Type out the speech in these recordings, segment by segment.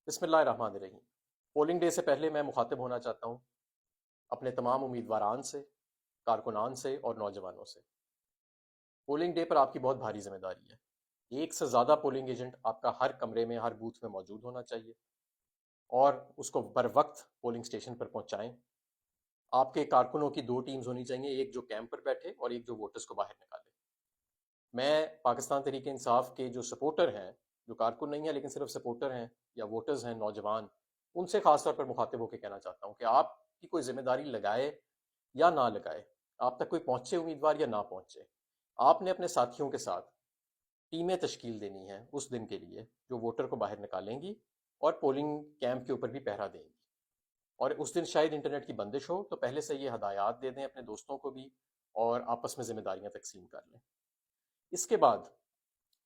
بسم اللہ الرحمن الرحیم۔ پولنگ ڈے سے پہلے میں مخاطب ہونا چاہتا ہوں اپنے تمام امیدواران سے، کارکنان سے اور نوجوانوں سے۔ پولنگ ڈے پر آپ کی بہت بھاری ذمہ داری ہے۔ ایک سے زیادہ پولنگ ایجنٹ آپ کا ہر کمرے میں، ہر بوتھ میں موجود ہونا چاہیے اور اس کو بر وقت پولنگ سٹیشن پر پہنچائیں۔ آپ کے کارکنوں کی دو ٹیمز ہونی چاہیے، ایک جو کیمپ پر بیٹھے اور ایک جو ووٹرز کو باہر نکالے۔ میں پاکستان تحریک انصاف کے جو سپورٹر ہیں، جو کارکن نہیں ہیں لیکن صرف سپورٹر ہیں یا ووٹرز ہیں، نوجوان، ان سے خاص طور پر مخاطب ہو کے کہنا چاہتا ہوں کہ آپ کی کوئی ذمہ داری لگائے یا نہ لگائے، آپ تک کوئی پہنچے امیدوار یا نہ پہنچے، آپ نے اپنے ساتھیوں کے ساتھ ٹیمیں تشکیل دینی ہیں اس دن کے لیے جو ووٹر کو باہر نکالیں گی اور پولنگ کیمپ کے اوپر بھی پہرا دیں گی۔ اور اس دن شاید انٹرنیٹ کی بندش ہو تو پہلے سے یہ ہدایات دے دیں اپنے دوستوں کو بھی اور آپس میں ذمہ داریاں تقسیم کر لیں۔ اس کے بعد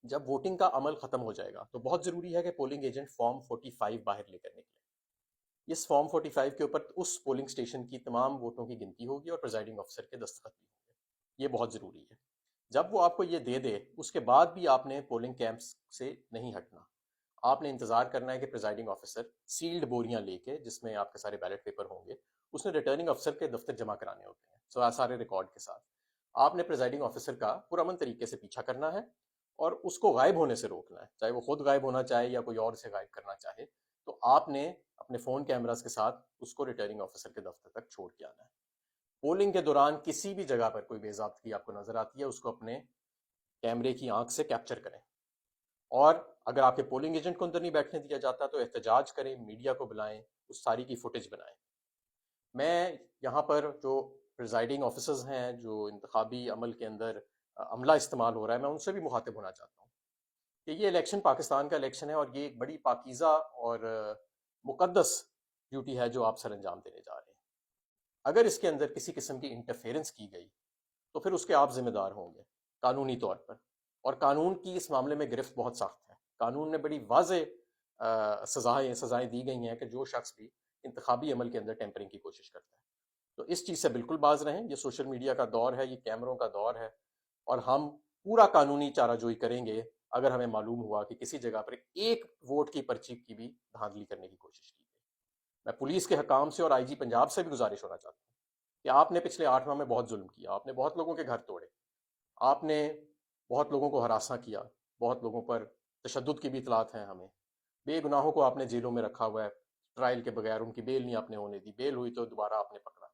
جب ووٹنگ کا عمل ختم ہو جائے گا تو بہت ضروری ہے کہ پولنگ ایجنٹ فارم 45 باہر لے کر نکلے۔ اس فارم 45 کے اوپر اس پولنگ سٹیشن کی تمام ووٹوں کی گنتی ہوگی اور پریزائڈنگ افسر کے دستخط بھی ہوں گے۔ یہ بہت ضروری ہے۔ جب وہ آپ کو یہ دے دے اس کے بعد بھی آپ نے پولنگ کیمپس سے نہیں ہٹنا۔ آپ نے انتظار کرنا ہے کہ پریزائڈنگ آفیسر سیلڈ بوریاں لے کے، جس میں آپ کے سارے بیلٹ پیپر ہوں گے، اس نے ریٹرننگ افسر کے دفتر جمع کرانے ہوتے ہیں سارے ریکارڈ کے ساتھ۔ آپ نے پریزائڈنگ آفیسر کا پرامن طریقے سے پیچھا کرنا ہے اور اس کو غائب ہونے سے روکنا ہے، چاہے وہ خود غائب ہونا چاہے یا کوئی اور اسے غائب کرنا چاہے۔ تو آپ نے اپنے فون کیمراز کے ساتھ اس کو ریٹرننگ آفیسر کے دفتر تک چھوڑ کے آنا ہے۔ پولنگ کے دوران کسی بھی جگہ پر کوئی بے ضابطگی آپ کو نظر آتی ہے، اس کو اپنے کیمرے کی آنکھ سے کیپچر کریں، اور اگر آپ کے پولنگ ایجنٹ کو اندر نہیں بیٹھنے دیا جاتا تو احتجاج کریں، میڈیا کو بلائیں، اس ساری کی فوٹیج بنائیں۔ میں یہاں پر جو پریزائڈنگ آفیسرز ہیں، جو انتخابی عمل کے اندر عملہ استعمال ہو رہا ہے، میں ان سے بھی مخاطب ہونا چاہتا ہوں کہ یہ الیکشن پاکستان کا الیکشن ہے اور یہ ایک بڑی پاکیزہ اور مقدس ڈیوٹی ہے جو آپ سر انجام دینے جا رہے ہیں۔ اگر اس کے اندر کسی قسم کی انٹرفیرنس کی گئی تو پھر اس کے آپ ذمہ دار ہوں گے قانونی طور پر، اور قانون کی اس معاملے میں گرفت بہت سخت ہے۔ قانون نے بڑی واضح سزائیں دی گئی ہیں کہ جو شخص بھی انتخابی عمل کے اندر ٹیمپرنگ کی کوشش کرتا ہے تو اس چیز سے بالکل باز رہیں۔ یہ سوشل میڈیا کا دور ہے، یہ کیمروں کا دور ہے، اور ہم پورا قانونی چارہ جوئی کریں گے اگر ہمیں معلوم ہوا کہ کسی جگہ پر ایک ووٹ کی پرچی کی بھی دھاندلی کرنے کی کوشش کی گئی۔ میں پولیس کے حکام سے اور آئی جی پنجاب سے بھی گزارش ہونا چاہتا ہوں کہ آپ نے پچھلے 8 ماہ میں بہت ظلم کیا، آپ نے بہت لوگوں کے گھر توڑے، آپ نے بہت لوگوں کو ہراساں کیا، بہت لوگوں پر تشدد کی بھی اطلاعات ہیں ہمیں، بے گناہوں کو آپ نے جیلوں میں رکھا ہوا ہے، ٹرائل کے بغیر ان کی بیل نہیں آپ نے ہونے دی، بیل ہوئی تو دوبارہ آپ نے پکڑا،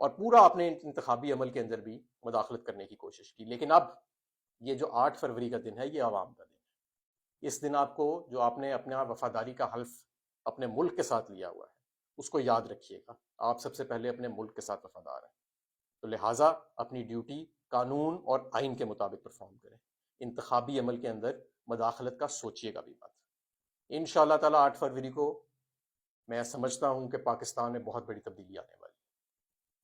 اور پورا آپ نے انتخابی عمل کے اندر بھی مداخلت کرنے کی کوشش کی۔ لیکن اب یہ جو 8 فروری کا دن ہے، یہ عوام کا دن ہے۔ اس دن آپ کو جو آپ نے اپنا وفاداری کا حلف اپنے ملک کے ساتھ لیا ہوا ہے اس کو یاد رکھیے گا۔ آپ سب سے پہلے اپنے ملک کے ساتھ وفادار ہیں، تو لہٰذا اپنی ڈیوٹی قانون اور آئین کے مطابق پرفارم کریں۔ انتخابی عمل کے اندر مداخلت کا سوچیے گا بھی مت۔ انشاءاللہ تعالیٰ 8 فروری کو میں سمجھتا ہوں کہ پاکستان میں بہت بڑی تبدیلی آنے والی ہے۔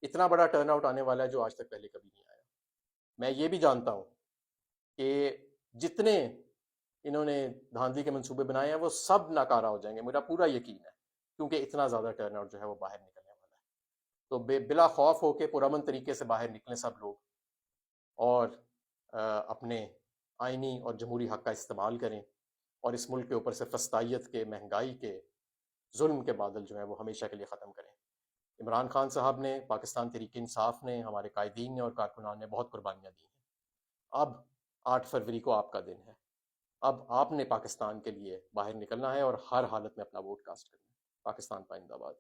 اتنا بڑا ٹرن آؤٹ آنے والا ہے جو آج تک پہلے کبھی نہیں آیا۔ میں یہ بھی جانتا ہوں کہ جتنے انہوں نے دھاندلی کے منصوبے بنائے ہیں وہ سب ناکارہ ہو جائیں گے، میرا پورا یقین ہے، کیونکہ اتنا زیادہ ٹرن آؤٹ جو ہے وہ باہر نکلنے والا ہے۔ تو بلا خوف ہو کے پرامن طریقے سے باہر نکلیں سب لوگ، اور اپنے آئینی اور جمہوری حق کا استعمال کریں، اور اس ملک کے اوپر سے فسطائیت کے، مہنگائی کے، ظلم کے بادل جو ہیں وہ ہمیشہ کے لیے ختم کریں۔ عمران خان صاحب نے، پاکستان تحریک انصاف نے، ہمارے قائدین نے اور کارکنان نے بہت قربانیاں دی ہیں۔ اب 8 فروری کو آپ کا دن ہے۔ اب آپ نے پاکستان کے لیے باہر نکلنا ہے اور ہر حالت میں اپنا ووٹ کاسٹ کرنا ہے۔ پاکستان پائندہ باد۔